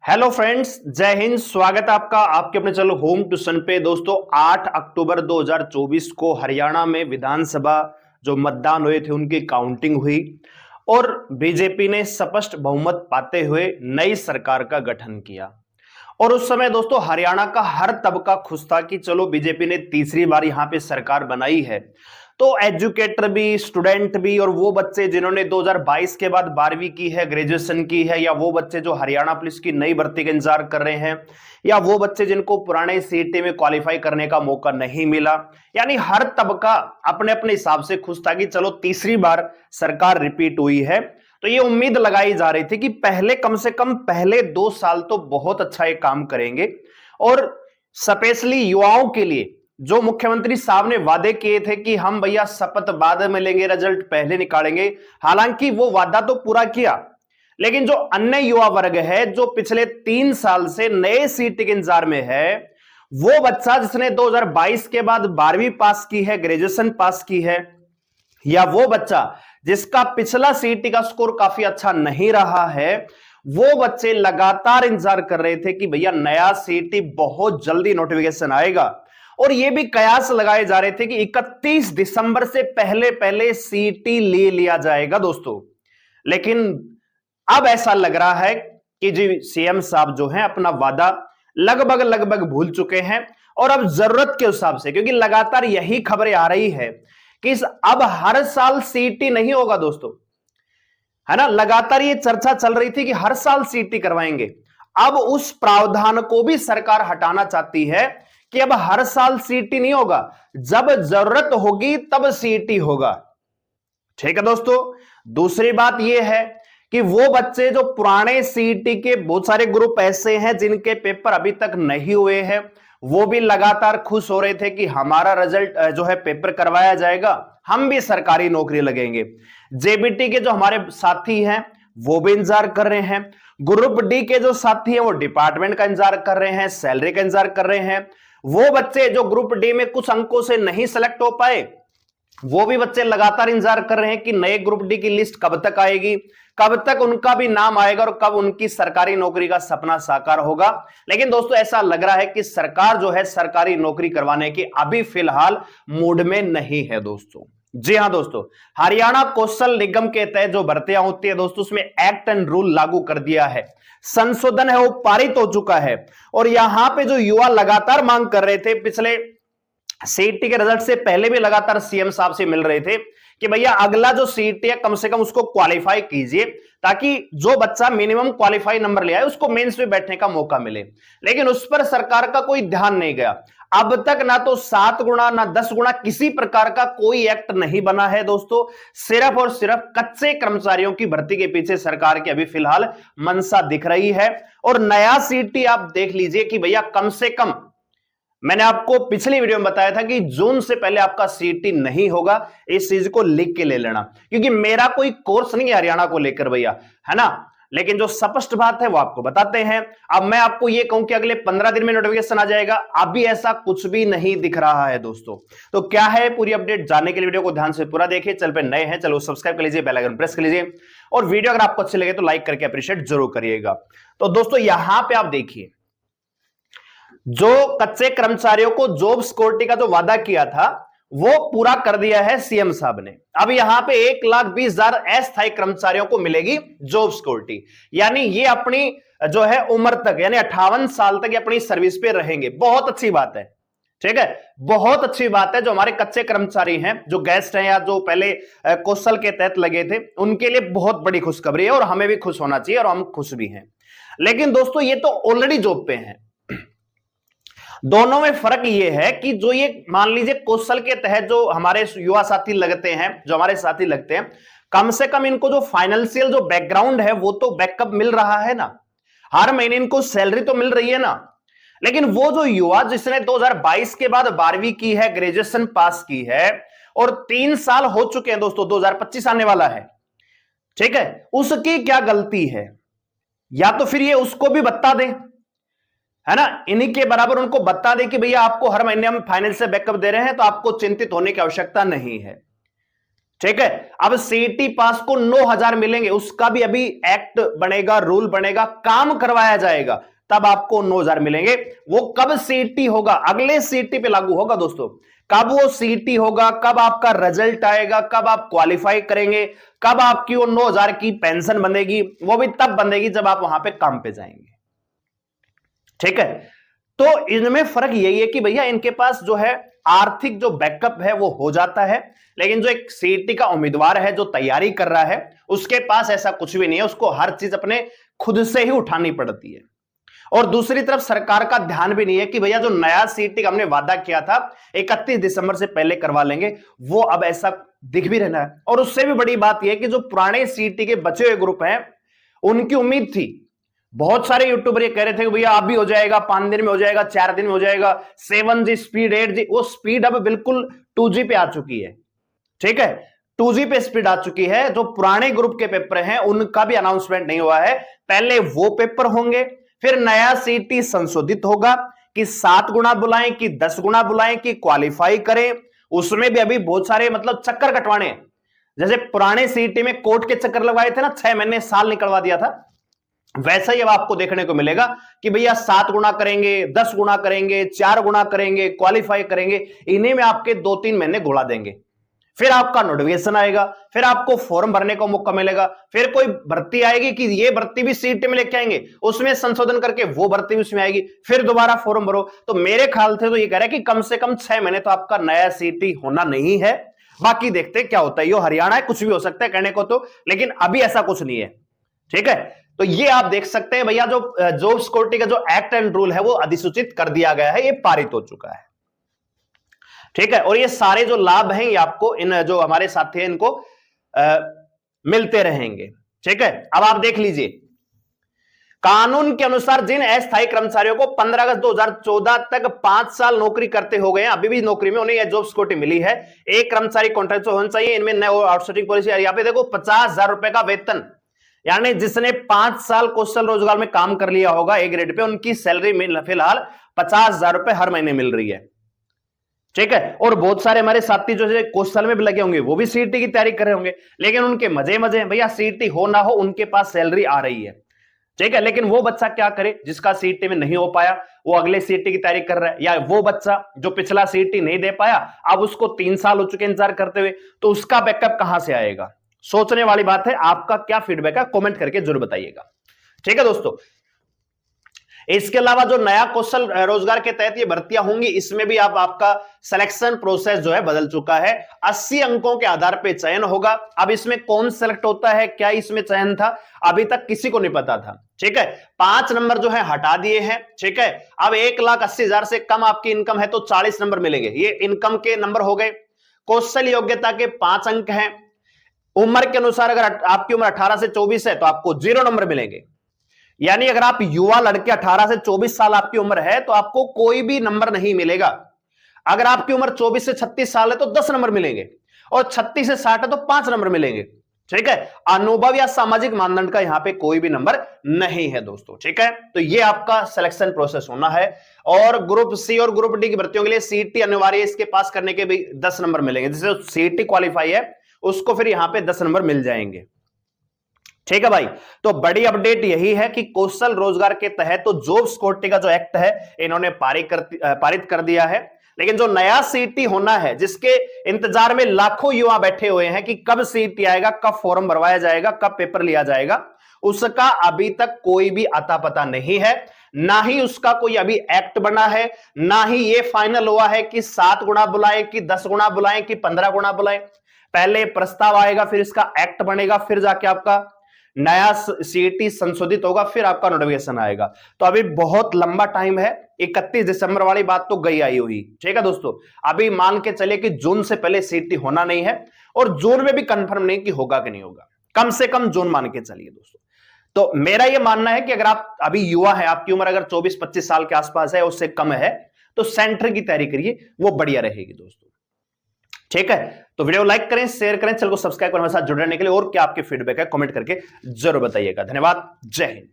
Hello friends, जय हिंद। स्वागत है आपका आपके अपने चैनल होम ट्यूशन पे। दोस्तों 8 अक्टूबर 2024 को हरियाणा में विधानसभा जो मतदान हुए थे उनकी काउंटिंग हुई और बीजेपी ने स्पष्ट बहुमत पाते हुए नई सरकार का गठन किया। और उस समय दोस्तों हरियाणा का हर तबका खुश था कि चलो बीजेपी ने तीसरी बार यहां पे सरकार बनाई है। तो एजुकेटर भी, स्टूडेंट भी, और वो बच्चे जिन्होंने 2022 के बाद 12वीं की है, ग्रेजुएशन की है, या वो बच्चे जो हरियाणा पुलिस की नई भर्ती का इंतजार कर रहे हैं, या वो बच्चे जिनको पुराने सीईटी में क्वालिफाई करने का मौका नहीं मिला, यानी हर तबका अपने अपने हिसाब से खुश था कि चलो तीसरी बार सरकार रिपीट हुई है। तो ये उम्मीद लगाई जा रही थी कि पहले कम से कम पहले 2 साल तो बहुत अच्छा ये काम करेंगे और स्पेशली युवाओं के लिए जो मुख्यमंत्री साहब ने वादे किए थे कि हम भैया शपथ बाद में लेंगे, रिजल्ट पहले निकालेंगे। हालांकि वो वादा तो पूरा किया, लेकिन जो अन्य युवा वर्ग है जो पिछले 3 साल से नए सीट के इंतजार में है, वो बच्चा जिसने 2022 के बाद 12वीं पास की है, ग्रेजुएशन पास की है, या वो बच्चा जिसका पिछला सीईटी का स्कोर काफी अच्छा नहीं रहा है, वो बच्चे लगातार इंतजार कर रहे थे कि भैया नया सीईटी बहुत जल्दी नोटिफिकेशन आएगा। और ये भी कयास लगाए जा रहे थे कि 31 दिसंबर से पहले पहले सीईटी ले लिया जाएगा दोस्तों। लेकिन अब ऐसा लग रहा है कि जी सीएम साहब जो हैं अपना वादा लगभग लगभग भूल चुके हैं। और अब जरूरत के हिसाब से, क्योंकि लगातार यही खबरें आ रही है कि अब हर साल सीईटी नहीं होगा दोस्तों, है ना। लगातार ये चर्चा चल रही थी कि हर साल सीईटी करवाएंगे। अब उस प्रावधान को भी सरकार हटाना चाहती है कि अब हर साल सीईटी नहीं होगा, जब जरूरत होगी तब सीईटी होगा। ठीक है दोस्तों। दूसरी बात यह है कि वो बच्चे जो पुराने सीईटी के बहुत सारे ग्रुप ऐसे हैं जिनके पेपर अभी तक नहीं हुए हैं, वो भी लगातार खुश हो रहे थे कि हमारा रिजल्ट जो है पेपर करवाया जाएगा, हम भी सरकारी नौकरी लगेंगे। जेबीटी के जो हमारे साथी हैं वो भी इंतजार कर रहे हैं। ग्रुप डी के जो साथी हैं वो डिपार्टमेंट का इंतजार कर रहे हैं, सैलरी का इंतजार कर रहे हैं। वो बच्चे जो ग्रुप डी में कुछ अंकों से नहीं सेलेक्ट हो पाए, वो भी बच्चे लगातार इंतजार कर रहे हैं कि नए ग्रुप डी की लिस्ट कब तक आएगी, कब तक उनका भी नाम आएगा और कब उनकी सरकारी नौकरी का सपना साकार होगा। लेकिन दोस्तों ऐसा लग रहा है कि सरकार जो है सरकारी नौकरी करवाने की अभी फिलहाल मूड में नहीं है दोस्तों। जी हां दोस्तों, हरियाणा कौशल निगम के तहत जो भर्तियां होती है दोस्तों, उसमें एक्ट एंड रूल लागू कर दिया है, संशोधन है वो पारित हो चुका है। और यहां पे जो युवा लगातार मांग कर रहे थे, पिछले सीईटी के रिजल्ट से पहले भी लगातार सीएम साहब से मिल रहे थे कि भैया अगला जो सीईटी है कम से कम उसको क्वालिफाई कीजिए, ताकि जो बच्चा मिनिमम क्वालिफाई नंबर ले आए उसको मेंस में बैठने का मौका मिले। लेकिन उस पर सरकार का कोई ध्यान नहीं गया। अब तक ना तो 7 गुना ना 10 गुना किसी प्रकार का कोई एक्ट नहीं बना है दोस्तों। सिर्फ और सिर्फ कच्चे कर्मचारियों की भर्ती के पीछे सरकार की अभी फिलहाल मंशा दिख रही है। और नया सीईटी आप देख लीजिए कि भैया कम से कम, मैंने आपको पिछली वीडियो में बताया था कि जून से पहले आपका सीईटी नहीं होगा। इस चीज को लिख के ले लेना, क्योंकि मेरा कोई कोर्स नहीं है हरियाणा को लेकर भैया, है ना। लेकिन जो स्पष्ट बात है वो आपको बताते हैं। अब मैं आपको ये कहूं कि अगले 15 दिन में नोटिफिकेशन आ जाएगा, अभी ऐसा कुछ भी नहीं दिख रहा है दोस्तों। तो क्या है पूरी अपडेट जानने के लिए वीडियो को ध्यान से पूरा देखिए। चल पे नए हैं चलो सब्सक्राइब कर लीजिए, बेल आइकन प्रेस कर लीजिए, और वीडियो अगर आपको अच्छी लगे तो लाइक करके अप्रिशिएट जरूर करिएगा। तो दोस्तों यहां पे आप देखिए, जो कच्चे कर्मचारियों को जॉब सिक्योरिटी का जो वादा किया था वो पूरा कर दिया है सीएम साहब ने। अब यहां पे 1,20,000 अस्थायी कर्मचारियों को मिलेगी जॉब सिक्योरिटी, यानी ये अपनी जो है उम्र तक, यानी 58 साल तक अपनी सर्विस पे रहेंगे। बहुत अच्छी बात है, ठीक है, बहुत अच्छी बात है। जो हमारे कच्चे कर्मचारी हैं, जो गेस्ट हैं, या जो पहले कौशल के तहत लगे थे, उनके लिए बहुत बड़ी खुशखबरी है और हमें भी खुश होना चाहिए और हम खुश भी हैं। लेकिन दोस्तों ये तो ऑलरेडी जॉब पे हैं। दोनों में फर्क यह है कि जो ये मान लीजिए कौशल के तहत जो हमारे युवा साथी लगते हैं, जो हमारे साथी लगते हैं, कम से कम इनको जो फाइनेंशियल जो बैकग्राउंड है वो तो बैकअप मिल रहा है ना, हर महीने इनको सैलरी तो मिल रही है ना। लेकिन वो जो युवा जिसने 2022 के बाद 12वीं की है, ग्रेजुएशन पास की है, और 3 साल हो चुके हैं दोस्तों, 2025 आने वाला है, ठीक है, उसकी क्या गलती है? या तो फिर ये उसको भी बता दें, है ना, इन्हीं के बराबर उनको बता दे कि भैया आपको हर महीने हम फाइनेंशियल बैकअप दे रहे हैं, तो आपको चिंतित होने की आवश्यकता नहीं है। ठीक है। अब सीईटी पास को 9,000 मिलेंगे, उसका भी अभी एक्ट बनेगा, रूल बनेगा, काम करवाया जाएगा, तब आपको 9,000 मिलेंगे। वो कब सीईटी होगा, अगले सीईटी पे लागू होगा दोस्तों। कब वो सीईटी होगा, कब आपका रिजल्ट आएगा, कब आप क्वालिफाई करेंगे, कब आपकी वो 9,000 की पेंशन बनेगी, वो भी तब बनेगी जब आप वहां पे काम पे जाएंगे। ठीक है। तो इनमें फर्क यही है कि भैया इनके पास जो है आर्थिक जो बैकअप है वो हो जाता है, लेकिन जो एक सीईटी का उम्मीदवार है जो तैयारी कर रहा है उसके पास ऐसा कुछ भी नहीं है, उसको हर चीज अपने खुद से ही उठानी पड़ती है। और दूसरी तरफ सरकार का ध्यान भी नहीं है कि भैया जो नया सीईटी का हमने वादा किया था 31 दिसंबर से पहले करवा लेंगे, वो अब ऐसा दिख भी रहना है। और उससे भी बड़ी बात यह है कि जो पुराने सीईटी के बचे हुए ग्रुप हैं उनकी उम्मीद थी, बहुत सारे यूट्यूबर ये कह रहे थे कि भैया अभी हो जाएगा, 5 दिन में हो जाएगा, 4 दिन में हो जाएगा, 7G स्पीड, 8G, वो स्पीड अब बिल्कुल 2G पे आ चुकी है। ठीक है, 2G पे स्पीड आ चुकी है। जो पुराने ग्रुप के पेपर हैं उनका भी अनाउंसमेंट नहीं हुआ है, पहले वो पेपर होंगे, फिर नया सीईटी संशोधित होगा कि 7 गुना बुलाएं कि 10 गुना बुलाएं कि क्वालिफाई करें। उसमें भी अभी बहुत सारे मतलब चक्कर कटवाने हैं। जैसे पुराने सीईटी में कोर्ट के चक्कर लगवाए थे ना, 6 महीने साल निकलवा दिया था, वैसा ही अब आपको देखने को मिलेगा कि भैया 7 गुना करेंगे, 10 गुना करेंगे, 4 गुना करेंगे, क्वालिफाई करेंगे, इन्हीं में आपके 2-3 महीने घुला देंगे। फिर आपका नोटिफिकेशन आएगा, फिर आपको फॉर्म भरने का मौका मिलेगा, फिर कोई भर्ती आएगी कि ये भर्ती भी सीईटी में लेके आएंगे, उसमें संशोधन करके वो भर्ती भी उसमें आएगी, फिर दोबारा फॉर्म भरो। तो मेरे ख्याल से तो ये कह रहा है कि कम से कम 6 महीने तो आपका नया सीईटी होना नहीं है। बाकी देखते क्या होता है, ये हरियाणा है, कुछ भी हो सकता है कहने को तो, लेकिन अभी ऐसा कुछ नहीं है। ठीक है, तो ये आप देख सकते हैं भैया जो जॉब सिक्योरिटी का जो एक्ट एंड रूल है वो अधिसूचित कर दिया गया है, ये पारित हो चुका है। ठीक है, और ये सारे जो लाभ हैं ये आपको इन जो हमारे साथी हैं इनको मिलते रहेंगे। ठीक है, अब आप देख लीजिए, कानून के अनुसार जिन अस्थायी कर्मचारियों को 15 अगस्त 2014 तक 5 साल नौकरी करते हो गए हैं, अभी भी नौकरी में, उन्हें यह जॉब सिक्योरिटी मिली है। एक कर्मचारी कॉन्ट्रैक्ट होना चाहिए, इनमें नए आउटसोर्सिंग पॉलिसी। यहां पे देखो 50,000 रुपए का वेतन, यानी जिसने 5 साल कौशल रोजगार में काम कर लिया होगा ए ग्रेड पे, उनकी सैलरी फिलहाल 50,000 रुपए हर महीने मिल रही है। ठीक है, और बहुत सारे हमारे साथी जो है कौशल में भी लगे होंगे, वो भी सीईटी की तैयारी कर रहे होंगे, लेकिन उनके मजे मजे हैं भैया, सीईटी हो ना हो उनके पास सैलरी आ रही है। ठीक है, लेकिन वो बच्चा क्या करे जिसका सीईटी में नहीं हो पाया, वो अगले सीईटी की तैयारी कर रहा है, या वो बच्चा जो पिछला सीईटी नहीं दे पाया, अब उसको 3 साल हो चुके इंतजार करते हुए, तो उसका बैकअप कहां से आएगा? सोचने वाली बात है। आपका क्या फीडबैक है कमेंट करके जरूर बताइएगा। ठीक है दोस्तों, इसके अलावा जो नया कौशल रोजगार के तहत ये भर्तियां होंगी, इसमें भी आपका सिलेक्शन प्रोसेस जो है बदल चुका है। 80 अंकों के आधार पर चयन होगा। अब इसमें कौन सेलेक्ट होता है, क्या इसमें चयन था, अभी तक किसी को नहीं पता था। ठीक है, 5 नंबर जो है हटा दिए हैं। ठीक है, अब 1,80,000 से कम आपकी इनकम है तो 40 नंबर मिलेंगे, ये इनकम के नंबर हो गए। कौशल योग्यता के 5 अंक हैं। उम्र के अनुसार अगर आपकी उम्र 18 से 24 है तो आपको 0 नंबर मिलेंगे, यानी अगर आप युवा लड़के 18 से 24 साल आपकी उम्र है तो आपको कोई भी नंबर नहीं मिलेगा। अगर आपकी उम्र 24 से 36 साल है तो 10 नंबर मिलेंगे, और 36 से 60 है तो 5 नंबर मिलेंगे। ठीक है, अनुभव या सामाजिक मानदंड का यहां पे कोई भी नंबर नहीं है दोस्तों। ठीक है, तो ये आपका सिलेक्शन प्रोसेस होना है। और ग्रुप सी और ग्रुप डी की भर्तियों के लिए सीईटी अनिवार्य, इसके पास करने के भी 10 नंबर मिलेंगे। जैसे सीईटी क्वालिफाई है उसको फिर यहां पे 10 नंबर मिल जाएंगे। ठीक है भाई, तो बड़ी अपडेट यही है कि कौशल रोजगार के तहत तो जॉब सिक्योरिटी का जो एक्ट है इन्होंने पारित कर दिया है, लेकिन जो नया सीईटी होना है जिसके इंतजार में लाखों युवा बैठे हुए हैं कि कब सीईटी आएगा, कब फॉर्म भरवाया जाएगा, कब पेपर लिया जाएगा, उसका अभी तक कोई भी अता पता नहीं है। ना ही उसका कोई अभी एक्ट बना है, ना ही ये फाइनल हुआ है कि 7 गुना बुलाएं कि 10 गुना बुलाएं कि 15 गुना बुलाएं। पहले प्रस्ताव आएगा, फिर इसका एक्ट बनेगा, फिर जाके आपका नया सीईटी संशोधित होगा, फिर आपका नोटिफिकेशन आएगा। तो अभी बहुत लंबा टाइम है। 31 दिसंबर वाली बात तो गई आई हुई। ठीक है दोस्तों, अभी मान के चले कि जून से पहले सीईटी होना नहीं है, और जून में भी कंफर्म नहीं कि होगा कि नहीं होगा, कम से कम जून मान के चलिए दोस्तों। तो मेरा यह मानना है कि अगर आप अभी युवा है, आपकी उम्र अगर 24-25 साल के आसपास है, उससे कम है, तो सेंटर की तैयारी करिए, वो बढ़िया रहेगी दोस्तों। ठीक है, तो वीडियो लाइक करें, शेयर करें, चैनल को सब्सक्राइब करें, हमारे साथ जुड़ने के लिए। और क्या आपके फीडबैक है कमेंट करके जरूर बताइएगा। धन्यवाद, जय हिंद।